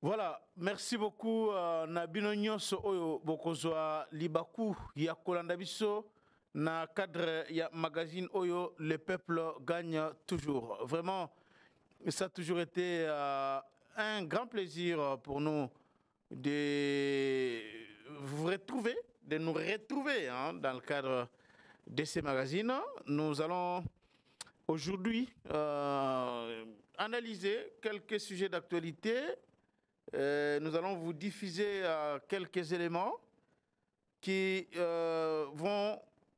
Voilà, merci beaucoup Nabino Nyonso Oyo Bokozwa Libaku ya Kolanda Biso na cadre ya magazine Oyo Le peuple gagne toujours. Vraiment, ça a toujours été un grand plaisir pour nous de vous retrouver, de nous retrouver hein, dans le cadre de ces magazines. Nous allons aujourd'hui analyser quelques sujets d'actualité. Nous allons vous diffuser quelques éléments qui,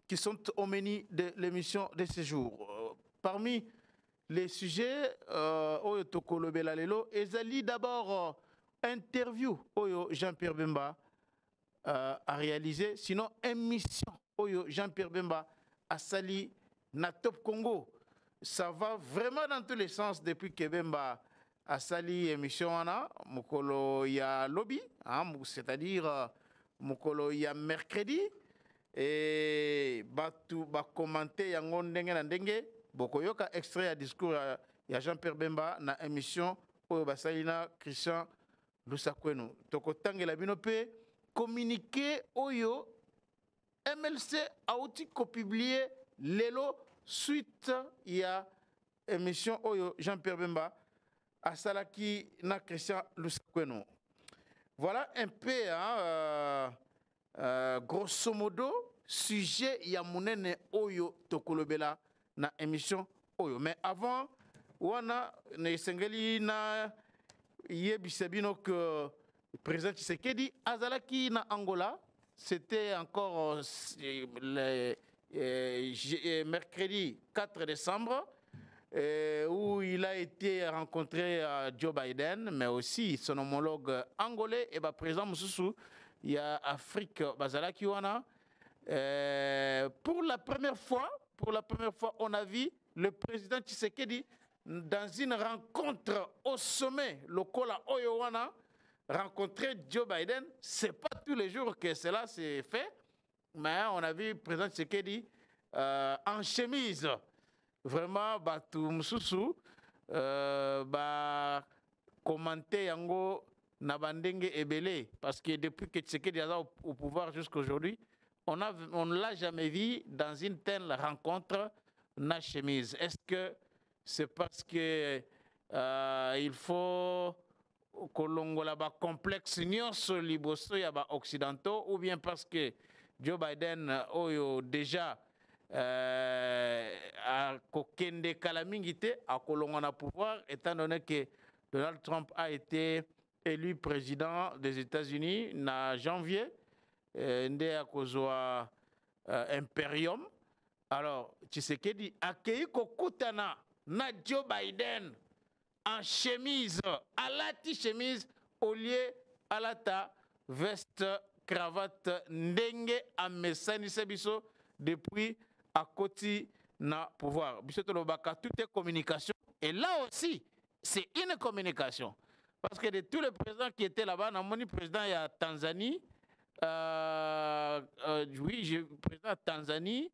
qui sont au menu de l'émission de ce jour. Parmi les sujets, Oyo Tokolo Belalelo, Ezali d'abord interview Oyo Jean-Pierre Bemba a réalisé, sinon émission Oyo Jean-Pierre Bemba a sali na Top Congo. Ça va vraiment dans tous les sens depuis que Bemba a sali émission wana mukolo ya lobby hein, c'est-à-dire mukolo ya mercredi et batu ba commenter yango ndenge na ndenge bokoyoka extrait ya discours ya Jean-Pierre Bemba na émission oyo basali na Christian Lusakwenu tokotangela bino pe communiqué oyo MLC a outi ko publier lelo suite ya émission oyo Jean-Pierre Bemba Asalaki na Christian Lusakwenu. Voilà un peu, hein, grosso modo, sujet ya munene oyo tokolobela na émission oyo. Mais avant, wana ne sengeli na yebisabino que président Tshisekedi azalaki na Angola, c'était encore le mercredi 4 décembre. Où il a été rencontré Joe Biden, mais aussi son homologue angolais et présent Moussoussou, il y a Afrique Bazalaki wana. Pour la première fois, on a vu le président Tshisekedi dans une rencontre au sommet, le Kola Oyowana, rencontrer Joe Biden. C'est pas tous les jours que cela s'est fait, mais on a vu le président Tshisekedi en chemise. Vraiment batu mususu commenter yango na bandenge ebele parce que depuis que Tshisekedi est au pouvoir jusqu'à aujourd'hui on ne l'a jamais vu dans une telle rencontre na chemise. Est-ce que c'est parce que il faut kolongola ba complexe nyonso liboso ya ba occidentaux ou bien parce que Joe Biden oyo déjà à Kokende Kalamingite, à Kolongana pouvoir, étant donné que Donald Trump a été élu président des États-Unis en janvier, ndé à Kozwa Imperium. Alors, Tshisekedi accueilli Kokutana na Joe Biden en chemise, à la chemise, au lieu à la veste, cravate, ndenge à Messani Sebiso depuis à côté na pouvoir. Tout est communication. Et là aussi, c'est une communication. Parce que de tous les présidents qui étaient là-bas, le président il y a Tanzanie, oui, président de Tanzanie,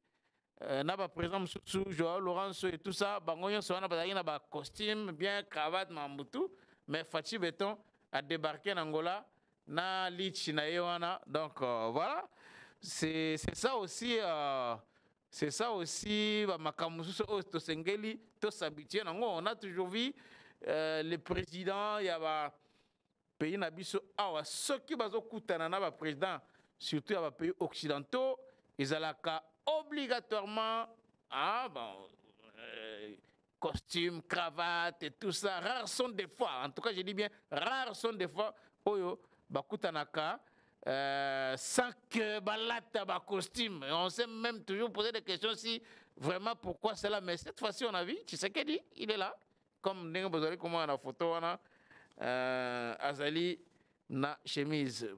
n'a président sous Joao Lorenzo et tout ça, bangoyon so na ba costume bien cravate mambutu, mais Fachi Beton a débarqué en Angola na lich na yewana. Donc voilà, c'est ça aussi. C'est ça aussi, on a toujours vu le président, il y a pays nabiso, ceux qui sont président, surtout les pays occidentaux, ils ont obligatoirement costume, cravate et tout ça. Rares sont des fois, en tout cas je dis bien, rares sont des fois, oyo, bakutanaka. Sans que balata ba costume. On s'est même toujours posé des questions si vraiment pourquoi cela. Mais cette fois-ci, on a vu, Tshisekedi, il est là. Comme Nengo Bozali, comment on a photo, on a Azali na chemise.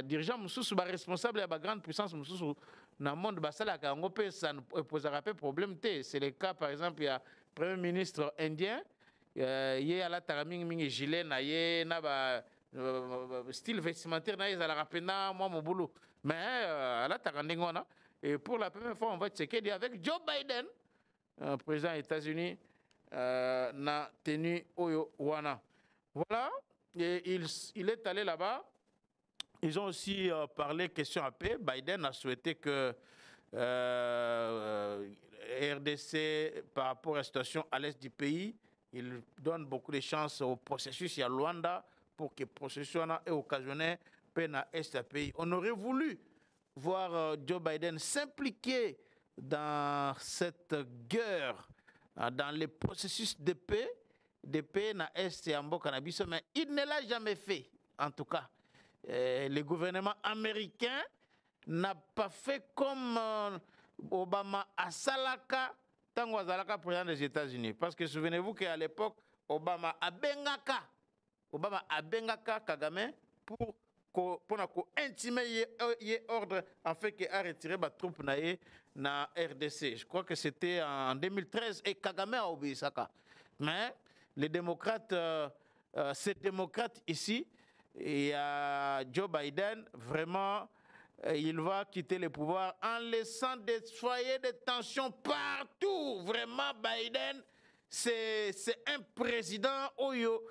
Dirigeant Moussous, responsable de la grande puissance Moussous, dans le monde, ça ne posera pas de problème. C'est le cas, par exemple, il y a le Premier ministre indien, il y a la taraming gilet, il y a style vestimentaire na ils la rapena moi mon boulot mais là tarandengona et pour la première fois on va checker avec Joe Biden président des États-Unis na tenu oyo wana voilà Et il est allé là-bas. Ils ont aussi parlé question à paix. Biden a souhaité que RDC, par rapport à la situation à l'est du pays, il donne beaucoup de chances au processus. Il y a Luanda pour que le processus ait occasionné peine à l'est du pays. On aurait voulu voir Joe Biden s'impliquer dans cette guerre, dans les processus de paix na Est et en Bokanabiso, mais il ne l'a jamais fait, en tout cas. Le gouvernement américain n'a pas fait comme Obama à Salaka, tant Salaka président des États-Unis. Parce que souvenez-vous qu'à l'époque, Obama a Bengaka Kagame pour intimer ordre en fait qu'il a retiré les troupes na RDC. Je crois que c'était en 2013 et Kagame a obéi ça. Mais les démocrates, ces démocrates ici, il y a Joe Biden, vraiment, il va quitter le pouvoir en laissant des foyers de tension partout. Vraiment, Biden, c'est un président Oyo.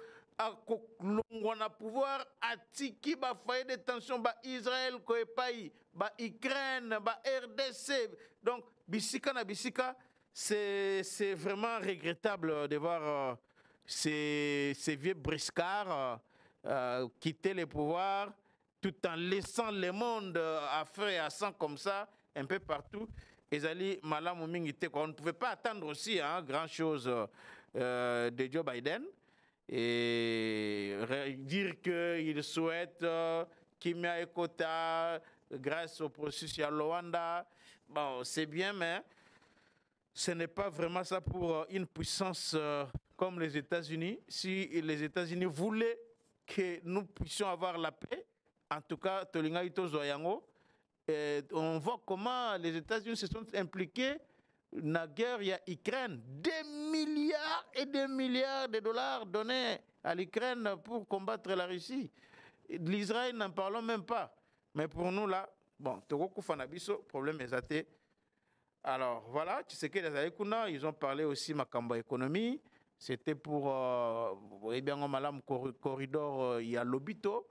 On a pouvoir attiquer ba foyer de tension ba Israël ko epai ba Ukraine ba RDC. Donc bisika na bisika, c'est vraiment regrettable de voir ces vieux briscards quitter le pouvoir tout en laissant le monde à feu et à sang comme ça un peu partout. Ezali malamu mingi te. On ne pouvait pas attendre aussi grand chose de Joe Biden. Et dire qu'il souhaite Kimia Ekota grâce au processus à Luanda, bon, c'est bien, mais ce n'est pas vraiment ça pour une puissance comme les États-Unis. Si les États-Unis voulaient que nous puissions avoir la paix, en tout cas, Tolinga Ito Zoyango, on voit comment les États-Unis se sont impliqués. La guerre, il y a Ukraine, des milliards et des milliards de dollars donnés à l'Ukraine pour combattre la Russie. L'Israël, n'en parlons même pas. Mais pour nous, là, bon, Togoku Fanabiso, problème est athée. Alors, voilà, tu sais que les Aïkouna, ils ont parlé aussi Makambo économie. C'était pour, vous voyez bien, Malam corridor, il y a l'Obito.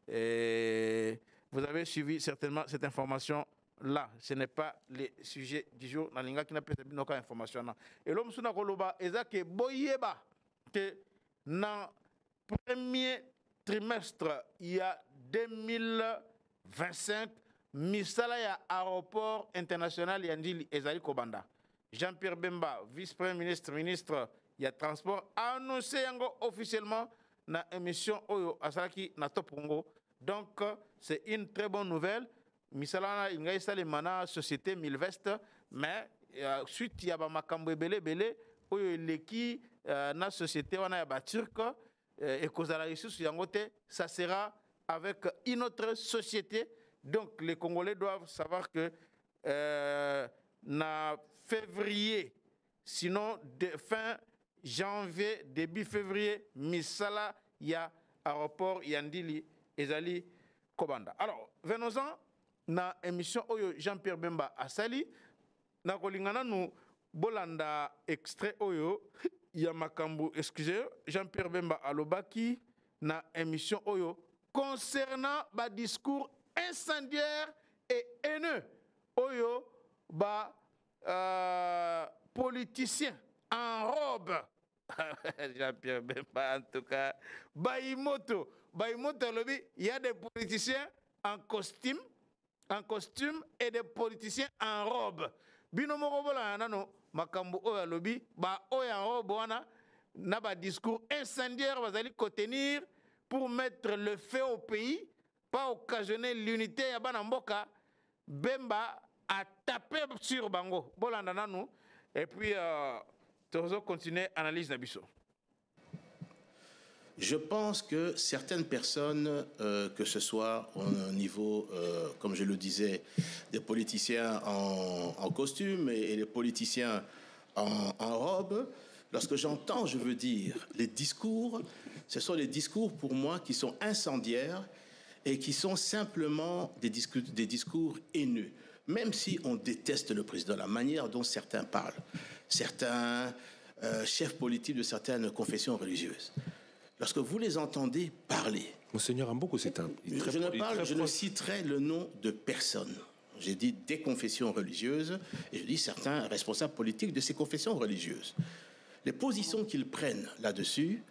Vous avez suivi certainement cette information. Là, ce n'est pas le sujet du jour. Dans l'inga qui n'a pas de information. Et l'homme suna koloba, ezake boyeba que dans le premier trimestre, il y a 2025, misala ya aéroport international yandili ezali Kobanda. Jean-Pierre Bemba, vice-premier ministre, ministre il y a transport, a annoncé officiellement dans l'émission Oyo Asalaki na Topongo. Donc, c'est une très bonne nouvelle. Misalana il y a une société Milvest, mais suite il y a makambo belé belé oyo leki na société wana ya turc et kozala isusu yangote, ça sera avec une autre société. Donc les Congolais doivent savoir que na février, sinon fin janvier, début février, misala ya aéroport Yandili ezali Kobanda. Alors venons-en na émission oyo Jean-Pierre Bemba asali na kolingana nu bolanda extrait oyo ya makambo, excusez, Jean-Pierre Bemba alobaki na émission oyo concernant ba discours incendiaire et haineux oyo ba politiciens en robe. Jean-Pierre Bemba en tout cas Baïmoto lobby, il y a des politiciens en costume et des politiciens en robe. Bino moko bola nano makambo oya lobby ba oya en robe wana na ba discours incendiaire bazali contenir pour mettre le feu au pays, pas occasionner l'unité ya bana mboka. Bemba a tapé sur bango bolanda nano et puis tozo continuer analyse na biso. Je pense que certaines personnes, que ce soit au niveau, comme je le disais, des politiciens en costume et des politiciens en robe, lorsque j'entends, je veux dire, les discours, ce sont des discours pour moi qui sont incendiaires et qui sont simplement des discours haineux. Même si on déteste le président, la manière dont certains parlent, certains chefs politiques de certaines confessions religieuses. lorsque vous les entendez parler... Monseigneur Amboko, c'est un... Je ne citerai le nom de personne. J'ai dit des confessions religieuses, et je dis certains responsables politiques de ces confessions religieuses. Les positions qu'ils prennent là-dessus,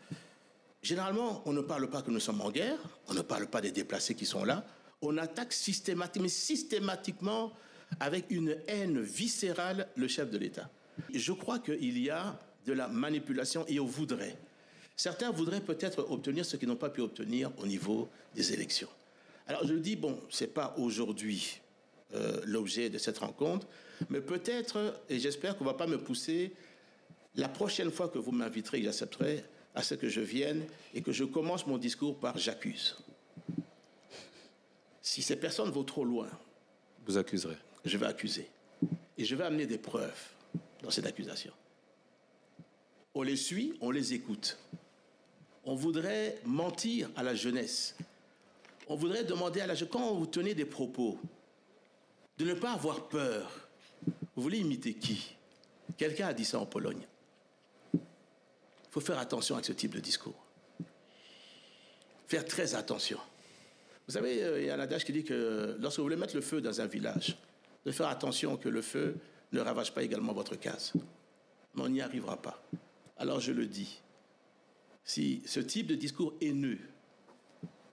généralement, on ne parle pas que nous sommes en guerre, on ne parle pas des déplacés qui sont là, on attaque systématiquement, avec une haine viscérale, le chef de l'État. Je crois qu'il y a de la manipulation et on voudrait. Certains voudraient peut-être obtenir ce qu'ils n'ont pas pu obtenir au niveau des élections. Alors je dis, bon, ce n'est pas aujourd'hui l'objet de cette rencontre, mais peut-être, et j'espère qu'on ne va pas me pousser, la prochaine fois que vous m'inviterez, j'accepterai à ce que je vienne et que je commence mon discours par « j'accuse ». Si ces personnes vont trop loin, vous accuserez. Je vais accuser. Et je vais amener des preuves dans cette accusation. On les suit, on les écoute. On voudrait mentir à la jeunesse. On voudrait demander à la jeunesse, quand vous tenez des propos, de ne pas avoir peur. Vous voulez imiter qui? Quelqu'un a dit ça en Pologne. Il faut faire attention avec ce type de discours. Faire très attention. Vous savez, il y a un adage qui dit que lorsque vous voulez mettre le feu dans un village, de faire attention que le feu ne ravage pas également votre case. Mais on n'y arrivera pas. Alors je le dis, si ce type de discours haineux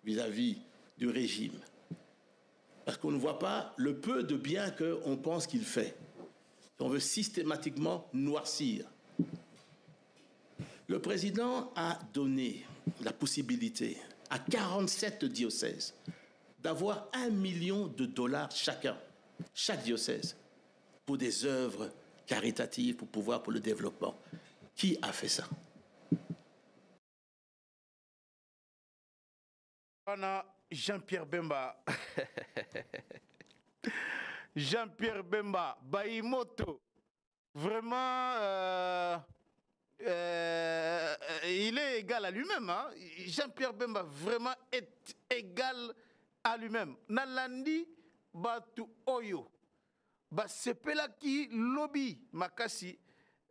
vis-à-vis du régime, parce qu'on ne voit pas le peu de bien qu'on pense qu'il fait, on veut systématiquement noircir. Le président a donné la possibilité à 47 diocèses d'avoir $1 million chacun, chaque diocèse, pour des œuvres caritatives, pour le développement. Qui a fait ça? Jean-Pierre Bemba. Jean-Pierre Bemba, Baïmoto. Vraiment, il est égal à lui-même. Hein? Jean-Pierre Bemba vraiment est égal à lui-même. Nalandi Batu Oyo. Sepela ki lobby makasi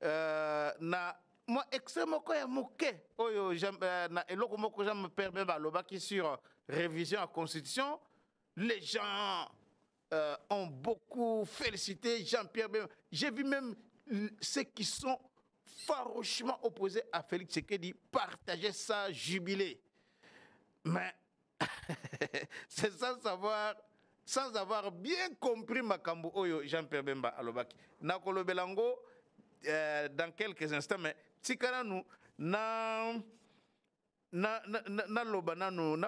na moi extrêmement ko ya moke oyo na eloko moko Jean-Pierre Bemba lobaki sur révision à constitution. Les gens ont beaucoup félicité Jean-Pierre Bemba. J'ai vu même ceux qui sont farouchement opposés à Félix Tshisekedi partager sa jubilé. Mais c'est sans avoir bien compris Makambo Oyo Jean-Pierre Bemba alobaki. Nakolo Belango dans quelques instants, mais si nous na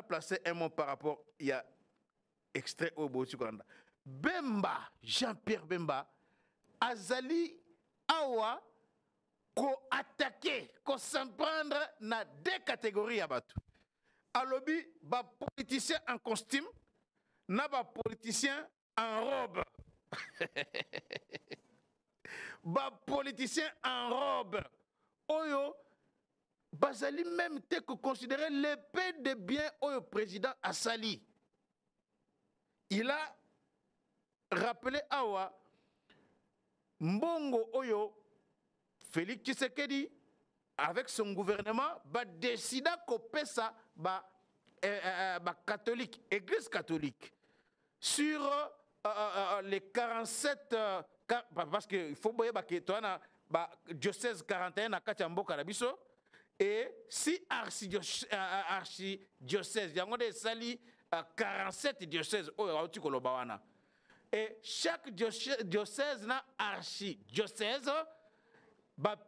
placé un mot par rapport, il y a extrait au Botsukanda. Bemba, Jean-Pierre Bemba, Azali Awa, ko attaquer, ko s'en prendre na deux catégories à Batu. Alobi, ba politicien en costume, na ba politicien en robe. Ba politicien en robe. Oyo, bazali même te que considérer l'épée de bien Oyo président Assali. Il a rappelé Awa, Mbongo Oyo, Félix Tshisekedi, avec son gouvernement, va décider qu'on ça, catholique, église catholique, sur les 47, parce qu'il faut voir que tu as diocèse 41 à Katiambo Karabiso, et si archidiocèse, il y a sali 47 diocèses, et chaque diocèse n'a archidiocèse,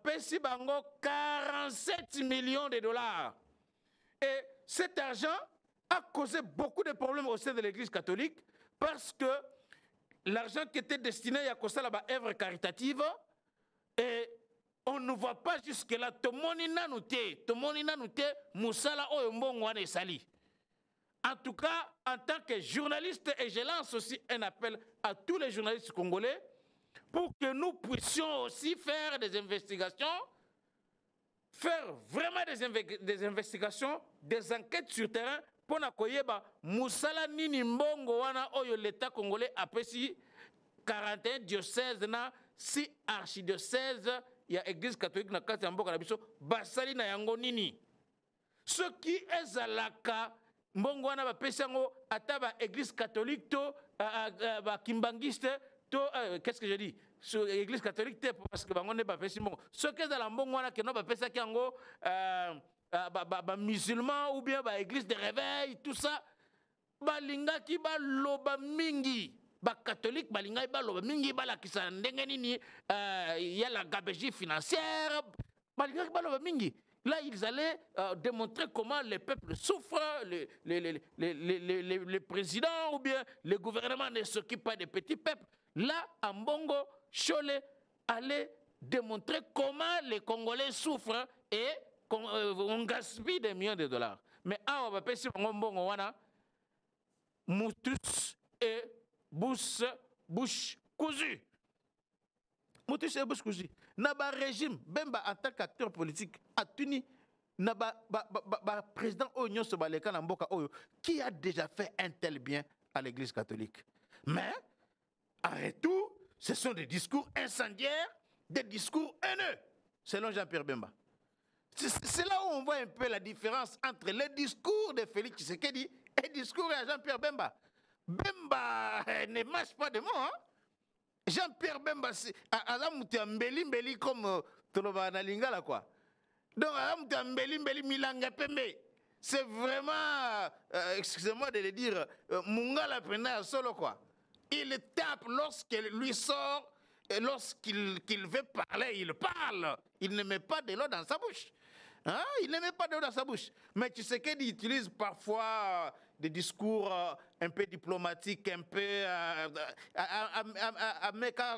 pesi bango 47 millions de dollars. Et cet argent a causé beaucoup de problèmes au sein de l'église catholique parce que l'argent qui était destiné à causer la œuvre caritative et on ne voit pas jusque-là. En tout cas, en tant que journaliste, et je lance aussi un appel à tous les journalistes congolais pour que nous puissions aussi faire des investigations, faire vraiment des investigations, des enquêtes sur terrain pour nakoyeba musala nini mbongo wana oyo l'État congolais a pesi 41 diocèses na 6 archidiocèses ya église catholique na kati ya mboka na biso basali na yango nini. Ce qui est à la cas, mbongo wana bapesi yango ata ba église catholique to ba kimbangiste to qu'est-ce que je dis sur église catholique te parce que bango ne bapesi mbongo. Ce qui est à la mbongo wana que no bapesi yango ba musulman ou bien ba église de réveil tout ça balingaki baloba mingi. Ba catholique balingaki baloba mingi balakisa ndenge nini ya la gabegie financière balingaki baloba mingi. Là, ils allaient démontrer comment les peuples souffrent, les présidents ou bien le gouvernement ne s'occupent pas des petits peuples. Là, Ambongo, Chole allait démontrer comment les Congolais souffrent et on gaspille des millions de dollars. Mais on va passer par Ambongo, Moutus et bouche cousue. Moutus et bouche cousue. Naba régime, Bemba en tant qu'acteur politique, a tenu Naba président Oyo Sobaleka Namboka Oyo, qui a déjà fait un tel bien à l'église catholique. Mais, en retour, ce sont des discours incendiaires, des discours haineux, selon Jean-Pierre Bemba. C'est là où on voit un peu la différence entre les discours de Félix Tshisekedi et le discours de Jean-Pierre Bemba. Bemba ne marche pas de mots, hein? Jean-Pierre Bemba, Azamuti mbeli comme Toloba na Lingala quoi. Donc Azamuti mbeli milanga pembe. C'est vraiment, excusez-moi de le dire, Mungala Pena solo quoi. Il tape lorsqu'il lui sort, et lorsqu'il veut parler, il parle. Il ne met pas de l'eau dans sa bouche. Hein? Il ne met pas de l'eau dans sa bouche. Mais tu sais qu'il utilise parfois des discours un peu diplomatiques, un peu à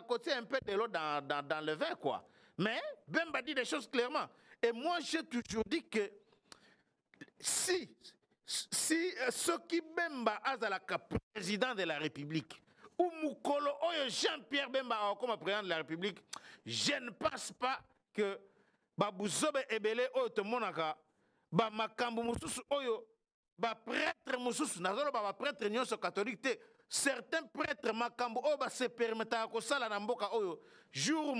côté un peu de l'eau dans le verre, quoi. Mais Bemba dit des choses clairement. Et moi, j'ai toujours dit que si ce qui Bemba a la président de la République, ou Moukolo, Jean-Pierre Bemba comme président de la République, je ne pense pas que Babouzobe Ebele Oyotomonaka, Makambu Moussous Oyo, prêtre Moussous, Nazolo prêtre Nyonso catholique, certains prêtres Makambu Oyo se permettent à Kosala Namboka Oyo, jour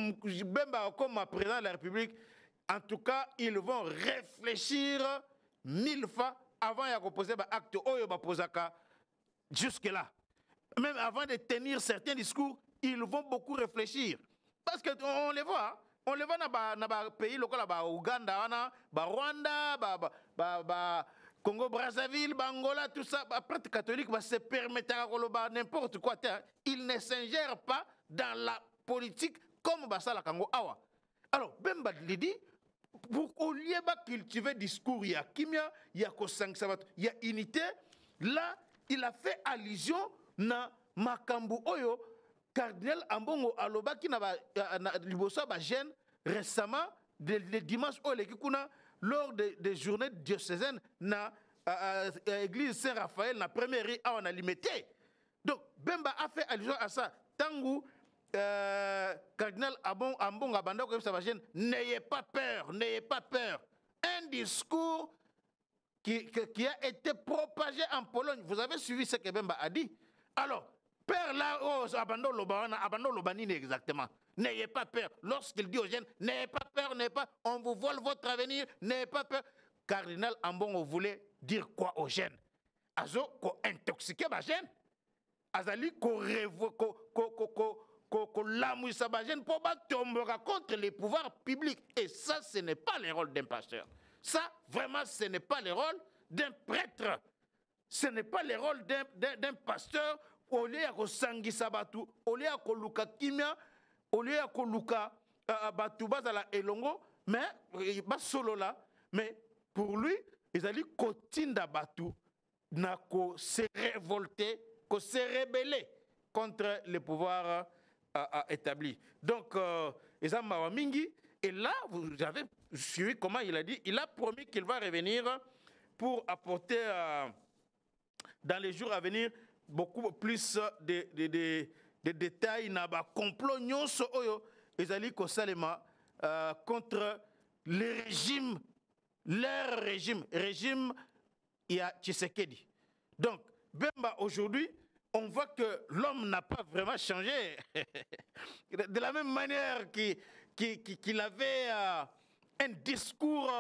Bemba comme président de la République, en tout cas, ils vont réfléchir 1000 fois avant de poser l'acte Oyo Bapozaka jusque-là. Même avant de tenir certains discours, ils vont beaucoup réfléchir. Parce qu'on les voit, hein? On les voit dans les pays locaux, Ouganda, Rwanda, Congo Brazzaville, Angola, tout ça. Les prêtres catholiques se permettent de n'importe quoi. Ils ne s'ingèrent pas dans la politique comme Bassala Kango Awa. Alors, Bemba dit, au lieu de cultiver le discours, il y a Kimia, il y a Kosang Sabat, il y a unité. Là, il a fait allusion na Makambu Oyo. Cardinal Ambongo Alobaki na liboso ba jeune récemment le dimanche lors des journées diocésaines na église Saint-Raphaël na première rue on a limité. Donc Bemba a fait allusion à ça. Tangu Cardinal Ambongo Abanda ko sa jeune, n'ayez pas peur, n'ayez pas peur. Un discours qui a été propagé en Pologne. Vous avez suivi ce que Bemba a dit. Alors peur là, abandon l'obanine exactement. N'ayez pas peur. Lorsqu'il dit aux jeunes, n'ayez pas peur, on vous vole votre avenir, n'ayez pas peur. Cardinal Ambongo voulait dire quoi aux jeunes? Azo ko intoxiquer ba jeunes. Azali ko lamouissa ba jeunes pour tomber contre les pouvoirs publics. Et ça, ce n'est pas le rôle d'un pasteur. Ça, vraiment, ce n'est pas le rôle d'un prêtre. Ce n'est pas le rôle d'un pasteur. Au lieu de sangisa batu, au lieu de luka kimia, au lieu de luka batu bazala elongo, mais bas solo là, mais pour lui, ils allaient kotinda batu, na ko se révolter, ko se rebeller contre le pouvoir établi. Donc, ils ont mawamingi, et là, vous avez suivi comment il a dit, il a promis qu'il va revenir pour apporter dans les jours à venir beaucoup plus de détails dans le complot nyonso oyo ezali kosalema contre le régime, leur régime ya Tshisekedi. Donc Bemba aujourd'hui, on voit que l'homme n'a pas vraiment changé. De la même manière qu'il avait un discours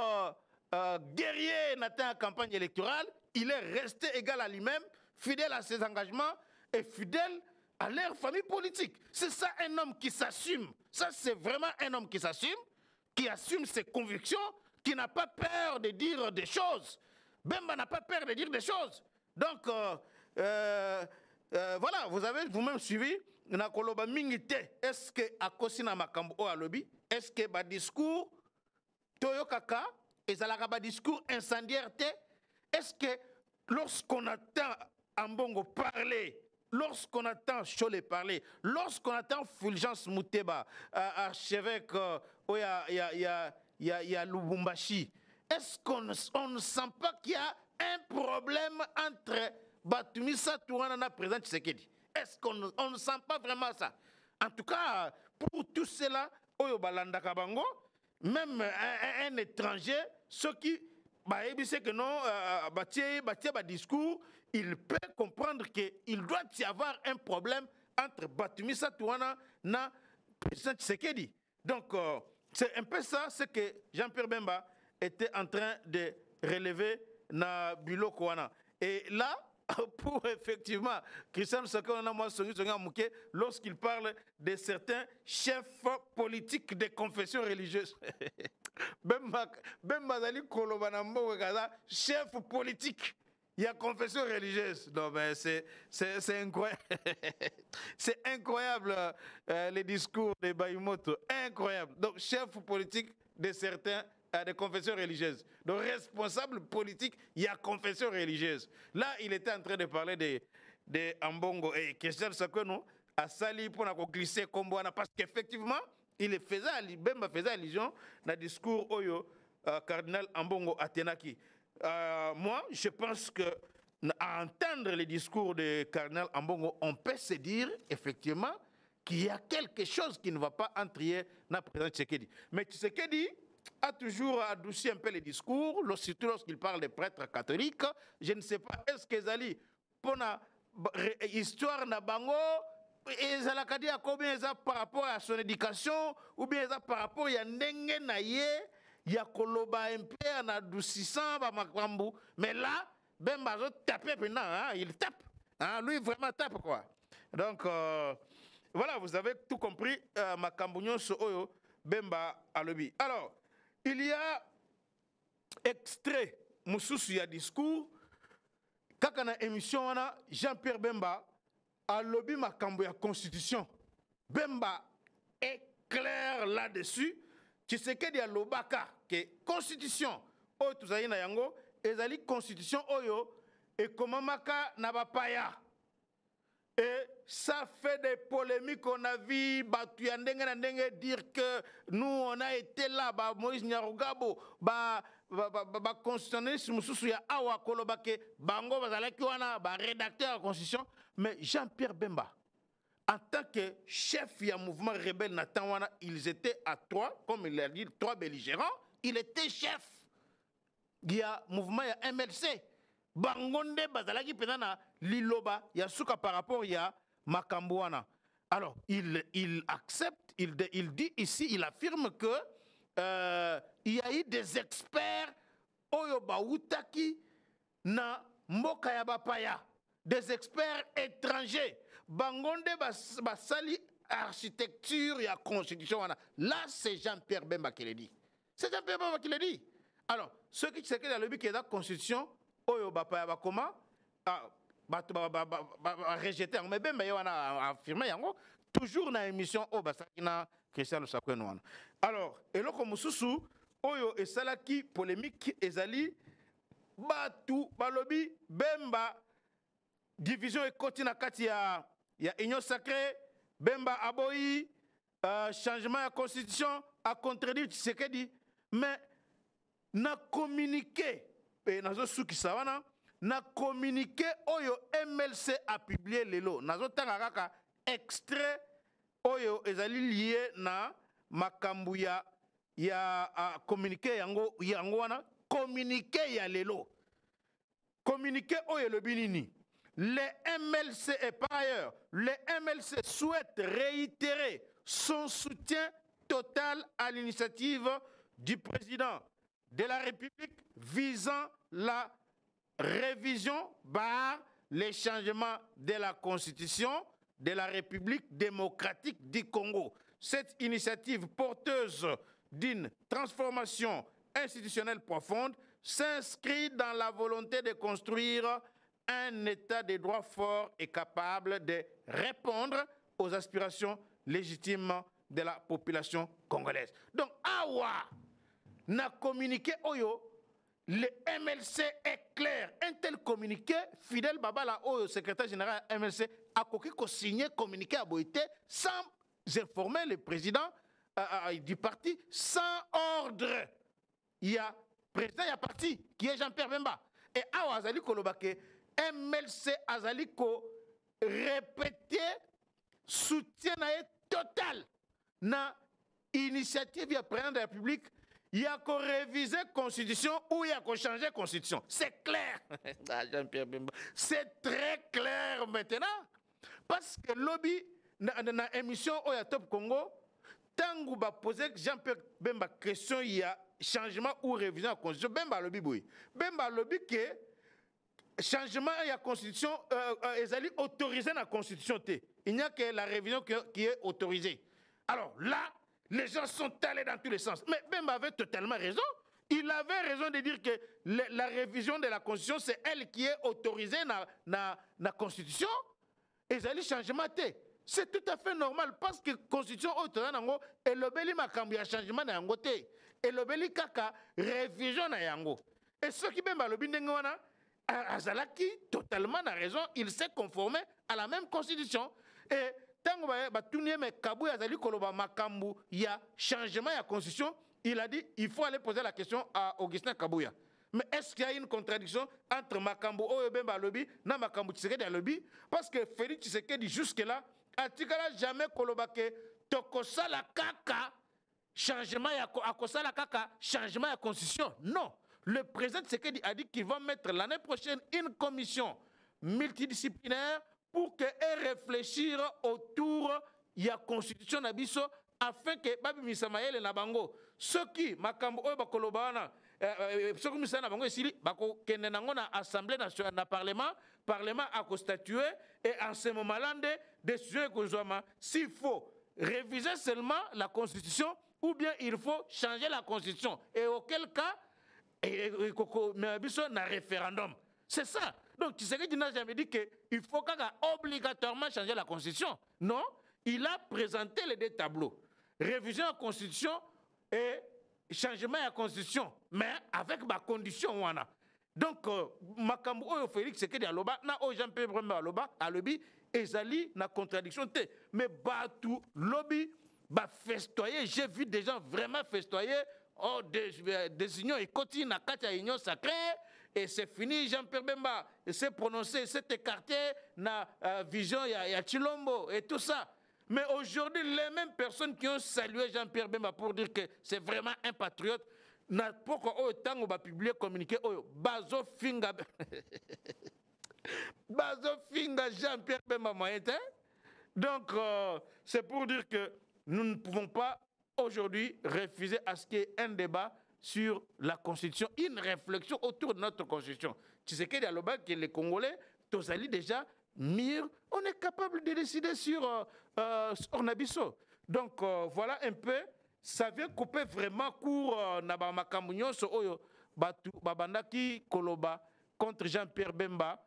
guerrier dans la campagne électorale, il est resté égal à lui-même, fidèle à ses engagements et fidèle à leur famille politique. C'est ça un homme qui s'assume. Ça, c'est vraiment un homme qui assume ses convictions, qui n'a pas peur de dire des choses. Bemba n'a pas peur de dire des choses. Donc, voilà, vous avez vous-même suivi. Est-ce que à Kosina Makambo à lobby, est-ce que le discours Toyo Kaka et Zalakaba discours incendiaire, est-ce que lorsqu'on attend Ambongo parler, lorsqu'on attend Cholet parler, lorsqu'on attend Fulgence Mouteba, archevêque, il y a Lubumbashi, est-ce qu'on ne sent pas qu'il y a un problème entre Batumisa Touana et président Tshisekedi? Est-ce qu'on ne sent pas vraiment ça? En tout cas, pour tout cela, Oyo Balanda Kabango, même un étranger, ceux qui sait que non, discours, il peut comprendre qu'il doit y avoir un problème entre Batumisa Touana et le président Tshisekedi. Donc, c'est un peu ça, ce que Jean-Pierre Bemba était en train de relever dans Bilo Kouana. Et là, pour effectivement, Christian Sakona, lorsqu'il parle de certains chefs politiques des confessions religieuses. Bemba Zali Kolobanambo, chef politique. Il y a confession religieuse. Non, mais c'est incroyable. C'est incroyable les discours de Bayumoto. Incroyable. Donc, chef politique de certains des confessions religieuses. Donc, responsable politique, il y a confession religieuse. Là, il était en train de parler de Ambongo et Christian Sakono à Sali pour glisser comme parce qu'effectivement, Bemba faisait allusion dans le discours Oyo, cardinal Ambongo Atenaki. Moi, je pense que à entendre les discours de cardinal Ambongo, on peut se dire effectivement qu'il y a quelque chose qui ne va pas entrer dans le président Tshisekedi. Mais Tshisekedi a toujours adouci un peu les discours, surtout lorsqu'il parle des prêtres catholiques. Je ne sais pas, est-ce que Zali, pour la histoire de Bango, ezalakadi a combien par rapport à son éducation, ou bien par rapport à Ndenge Naye, il y a Koloba un peu en adoucissant, mais là, Bemba tape maintenant, hein, il tape. Hein, lui vraiment tape quoi. Donc, voilà, vous avez tout compris, Makambunyon Soyo, Bemba Alobi. Alors, il y a extrait, Moussous, il y a discours, quand on a émission, Jean-Pierre Bemba, Alobi Makambo ya Constitution. Bemba est clair là-dessus. Tu sais qu'il y a l'Obaka, que Constitution, Oyo Tuzaï na yango, ezali Constitution Oyo, et comment Maka Nabapaya. Et ça fait des polémiques, on a vu Batuyandenge dire que nous, on a été là, Moïse Nyarugabo, constitutionnaliste, Moussou ya Awa Kolobake, Bango, Bazalaki wana, rédacteur de la Constitution. Mais Jean-Pierre Bemba, en tant que chef du mouvement rebelle Natawana, ils étaient à trois, comme il a dit, trois belligérants, il était chef. Il y a mouvement, il y a MLC. Bangonde Bazalaki Penana, Liloba, il y a Souka par rapport, il y a Makambouana. Alors, il accepte, il dit ici, il affirme que il y a eu des experts, Oyoba Outaki, na Mboka Bapaya, des experts étrangers. Bangonde Basali, architecture et constitution. Là, c'est Jean-Pierre Bemba qui l'a dit. C'est Jean-Pierre Bemba qui l'a dit. Alors, ceux qui savent que le qui est dans la constitution, Oyo Bapaya Bakoma, rejeté. Mais Bemba a affirmé, toujours dans l'émission Obasakina, Christian Sakwenouana. Alors, et là, comme Soussou, Oyo et Salaki, polémique, Ezali, Batu, Balobi, Bemba, division et continue il y a union sacrée, Bemba Aboyi, changement de la constitution, a contredit ce qu'il dit. Mais, n'a communiqué, et n'a communiqué, Oyo MLC a publié les lots. N'a extrait, Oyo ezali lié na Makambouya, il y a communiqué yango wana, communiqué ya les lots. Communiqué Oyo le binini. Les MLC et par ailleurs, les MLC souhaitent réitérer son soutien total à l'initiative du président de la République visant la révision par les changements de la Constitution de la République démocratique du Congo. Cette initiative porteuse d'une transformation institutionnelle profonde s'inscrit dans la volonté de construire un État de droit fort et capable de répondre aux aspirations légitimes de la population congolaise. Donc, awa, na communiqué oyo, le MLC est clair. Un tel communiqué, Fidel Babala, oyo, secrétaire général MLC, a signé communiqué à Boïté sans informer le président du parti, sans ordre. Il y a président, il y a parti, qui est Jean-Pierre Bemba. Et awa azali kolobake, MLC azali ko répéter soutien total na initiative du président de la République. Il y a qu'à réviser la Constitution ou il y a qu'à changer la Constitution. C'est clair. C'est très clair maintenant. Parce que lobby, dans l'émission Oya Top Congo, tant que vous posez Jean-Pierre Bemba question, il y a changement ou révision de la Constitution. Bemba lobby, oui. Bemba lobby que changement de la Constitution est autorisé dans la Constitution. Il n'y a que la révision qui est autorisée. Alors là, les gens sont allés dans tous les sens. Mais Bemba avait totalement raison. Il avait raison de dire que la révision de la Constitution, c'est elle qui est autorisée dans la Constitution. Et ça changement. C'est tout à fait normal parce que la Constitution est autorisée et le beli makambu ya changement na yango te. Et le beli kaka révision na yango. Et ceux qui Bemba le bindengwana, Azalaki totalement a raison. Il s'est conformé à la même Constitution. Et tango ba tunye me Kabouya azali koloba makambu ya changement ya constitution, il a dit il faut aller poser la question à Augustin Kabouya. Mais est-ce qu'il y a une contradiction entre makambu oyo Bemba lobby na makambu Tshisekedi a lobby? Parce que Félix Tshisekedi jusque là atikala jamais koloba ke tokosala kaka changement ya akosala kaka changement ya constitution. Non, le président Tshisekedi a dit qu'il va mettre l'année prochaine une commission multidisciplinaire pour qu'elle réfléchisse autour de la constitution d'Abisso afin que Babi Misamaël et Nabango, ceux qui, Makambo, Bakolobana, ceux qui Misamaël Nabango, ici, Bako Kenenangona, Assemblée nationale, Parlement a constitué, et en ce moment-là, des sujets que s'il faut réviser seulement la constitution, ou bien il faut changer la constitution. Et auquel cas, Abisso n'a référendum. C'est ça. Donc, Tshisekedi n'a jamais dit qu'il faut obligatoirement changer la Constitution. Non, il a présenté les deux tableaux. Révision de la Constitution et changement de la Constitution. Mais avec ma condition. Donc, Makambu Oyo Félix Tshisekedi Aloba, na o Jean-Pierre Bemba Aloba, Alobi, ezali na contradiction. Mais Batou, lobby, festoyer, j'ai vu des gens vraiment festoyer. Oh, des unions, ils continuent à quatre unions sacrées. Et c'est fini, Jean-Pierre Bemba s'est prononcé, s'est écarté dans la vision, il y a Chilombo et tout ça. Mais aujourd'hui, les mêmes personnes qui ont salué Jean-Pierre Bemba pour dire que c'est vraiment un patriote, pourquoi autant on va publier, communiquer, Bazo Finga, Bazo Finga Jean-Pierre Bemba moyen. Donc, c'est pour dire que nous ne pouvons pas aujourd'hui refuser à ce qu'il y ait un débat sur la Constitution, une réflexion autour de notre Constitution. Tu sais qu'il y a le bas que les Congolais, Tozali déjà, mire, on est capable de décider sur Nabisso. Donc voilà un peu, ça vient couper vraiment court Naba Makamunyo, Oyo, Babandaki Koloba contre Jean-Pierre Bemba,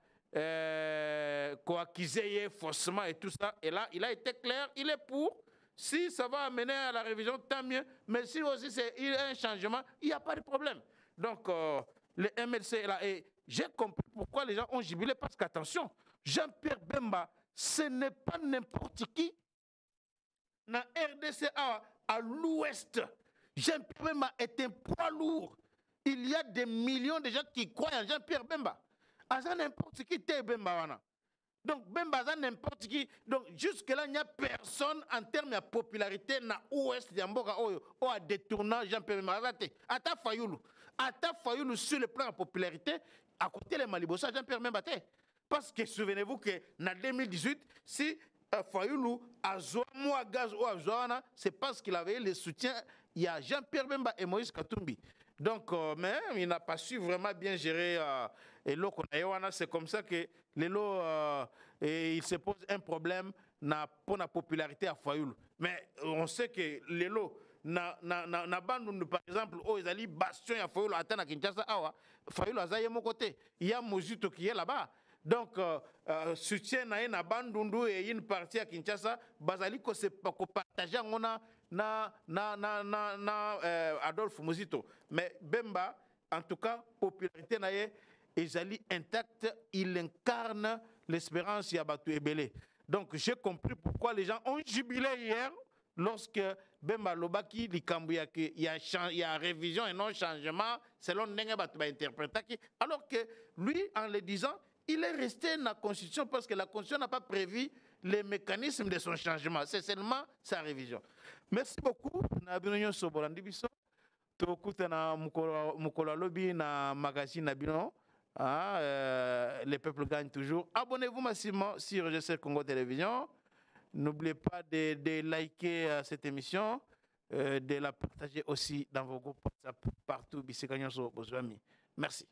coaccusé faussement et tout ça. Et là, il a été clair, il est pour. Si ça va amener à la révision, tant mieux. Mais si aussi il y a un changement, il n'y a pas de problème. Donc, le MLC est là. Et j'ai compris pourquoi les gens ont jubilé. Parce qu'attention, Jean-Pierre Bemba, ce n'est pas n'importe qui. Dans RDCA, à l'ouest, Jean-Pierre Bemba est un poids lourd. Il y a des millions de gens qui croient en Jean-Pierre Bemba. À ça, n'importe qui, t'es Bemba. Donc, Bembaza, n'importe qui. Donc, jusque-là, il n'y a personne en termes de popularité dans l'ouest de Mboka ou a détourné Jean-Pierre Bemba. Ata Fayoulou, sur le plan de popularité, à côté de Malibosa, Jean-Pierre Bemba. Parce que souvenez-vous que en 2018, si Fayoulou a Zoa Gaz ou a Zoana, c'est parce qu'il avait le soutien. Il y a Jean-Pierre Bemba et Moïse Katumbi. Donc, mais il n'a pas su vraiment bien gérer Elo Konaïwana. C'est comme ça que Lelo, il se pose un problème pour la popularité à Fayoul. Mais on sait que Lelo, na bandundu par exemple, ils allaient bastion à Fayoul, à Kinshasa, Fayoul a zaye mon côté. Il y a Mozuto qui est là-bas. Donc, soutien na bandundu et une partie à Kinshasa, bazali ko se partager na Adolphe Muzito. Mais Bemba, en tout cas, popularité naie, Ezali intact, il incarne l'espérance Yabatou Ebele. Donc, j'ai compris pourquoi les gens ont jubilé hier lorsque Bemba Lobaki, il y a révision et non changement selon Nengebatou interprété. Alors que lui, en le disant, il est resté dans la Constitution parce que la Constitution n'a pas prévu les mécanismes de son changement. C'est seulement sa révision. Merci beaucoup. Nabino Sobolandi Biso. Tokuta na Mukolo Lobby na magazine Nabino. Les peuples gagnent toujours. Abonnez-vous massivement sur GC Congo Télévision. N'oubliez pas de liker cette émission, de la partager aussi dans vos groupes WhatsApp partout. Merci.